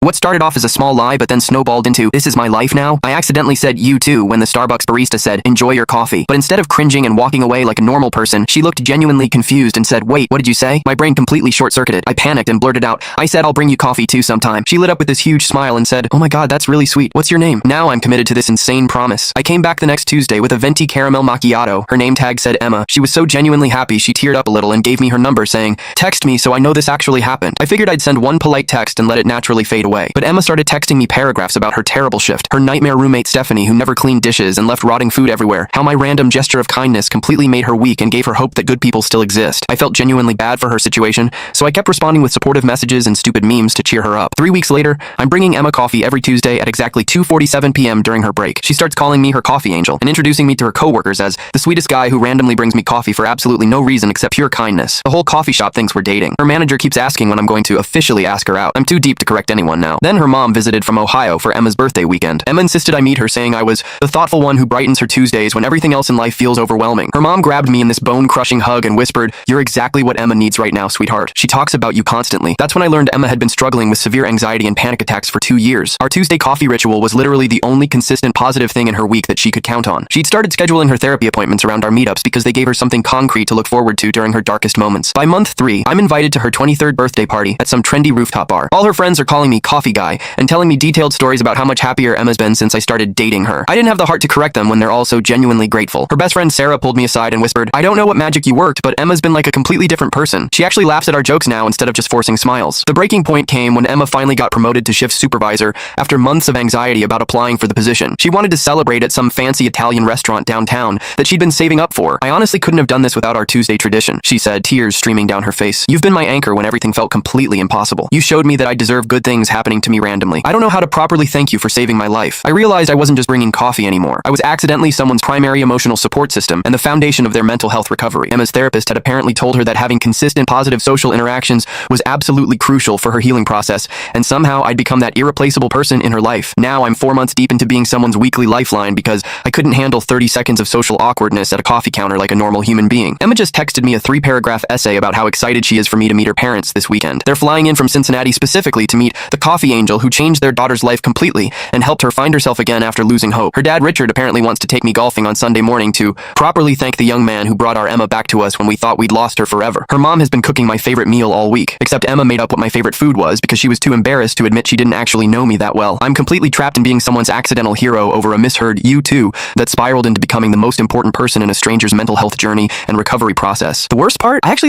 What started off as a small lie but then snowballed into, "This is my life now"? I accidentally said "you too" when the Starbucks barista said, "Enjoy your coffee." But instead of cringing and walking away like a normal person, she looked genuinely confused and said, "Wait, what did you say?" My brain completely short-circuited. I panicked and blurted out, "I said I'll bring you coffee too sometime." She lit up with this huge smile and said, "Oh my god, that's really sweet. What's your name?" Now I'm committed to this insane promise. I came back the next Tuesday with a venti caramel macchiato. Her name tag said Emma. She was so genuinely happy she teared up a little and gave me her number saying, "Text me so I know this actually happened." I figured I'd send one polite text and let it naturally fade away. But Emma started texting me paragraphs about her terrible shift, her nightmare roommate Stephanie who never cleaned dishes and left rotting food everywhere, how my random gesture of kindness completely made her weak and gave her hope that good people still exist. I felt genuinely bad for her situation, so I kept responding with supportive messages and stupid memes to cheer her up. 3 weeks later, I'm bringing Emma coffee every Tuesday at exactly 2:47 p.m. during her break. She starts calling me her coffee angel and introducing me to her coworkers as the sweetest guy who randomly brings me coffee for absolutely no reason except pure kindness. The whole coffee shop thinks we're dating. Her manager keeps asking when I'm going to officially ask her out. I'm too deep to correct anyone now. Then her mom visited from Ohio for Emma's birthday weekend. Emma insisted I meet her, saying I was the thoughtful one who brightens her Tuesdays when everything else in life feels overwhelming. Her mom grabbed me in this bone-crushing hug and whispered, "You're exactly what Emma needs right now, sweetheart. She talks about you constantly." That's when I learned Emma had been struggling with severe anxiety and panic attacks for 2 years. Our Tuesday coffee ritual was literally the only consistent positive thing in her week that she could count on. She'd started scheduling her therapy appointments around our meetups because they gave her something concrete to look forward to during her darkest moments. By month 3, I'm invited to her 23rd birthday party at some trendy rooftop bar. All her friends are calling me Coffee Guy and telling me detailed stories about how much happier Emma's been since I started dating her. I didn't have the heart to correct them when they're all so genuinely grateful. Her best friend Sarah pulled me aside and whispered, "I don't know what magic you worked, but Emma's been like a completely different person. She actually laughs at our jokes now instead of just forcing smiles." The breaking point came when Emma finally got promoted to shift supervisor after months of anxiety about applying for the position. She wanted to celebrate at some fancy Italian restaurant downtown that she'd been saving up for. "I honestly couldn't have done this without our Tuesday tradition," she said, tears streaming down her face. "You've been my anchor when everything felt completely impossible. You showed me that I deserve good things happening to me randomly. I don't know how to properly thank you for saving my life." I realized I wasn't just bringing coffee anymore. I was accidentally someone's primary emotional support system and the foundation of their mental health recovery. Emma's therapist had apparently told her that having consistent positive social interactions was absolutely crucial for her healing process, and somehow I'd become that irreplaceable person in her life. Now I'm 4 months deep into being someone's weekly lifeline because I couldn't handle 30 seconds of social awkwardness at a coffee counter like a normal human being. Emma just texted me a 3-paragraph essay about how excited she is for me to meet her parents this weekend. They're flying in from Cincinnati specifically to meet the coffee angel who changed their daughter's life completely and helped her find herself again after losing hope. Her dad, Richard, apparently wants to take me golfing on Sunday morning to properly thank the young man who brought our Emma back to us when we thought we'd lost her forever. Her mom has been cooking my favorite meal all week, except Emma made up what my favorite food was because she was too embarrassed to admit she didn't actually know me that well. I'm completely trapped in being someone's accidental hero over a misheard "you too" that spiraled into becoming the most important person in a stranger's mental health journey and recovery process. The worst part? I actually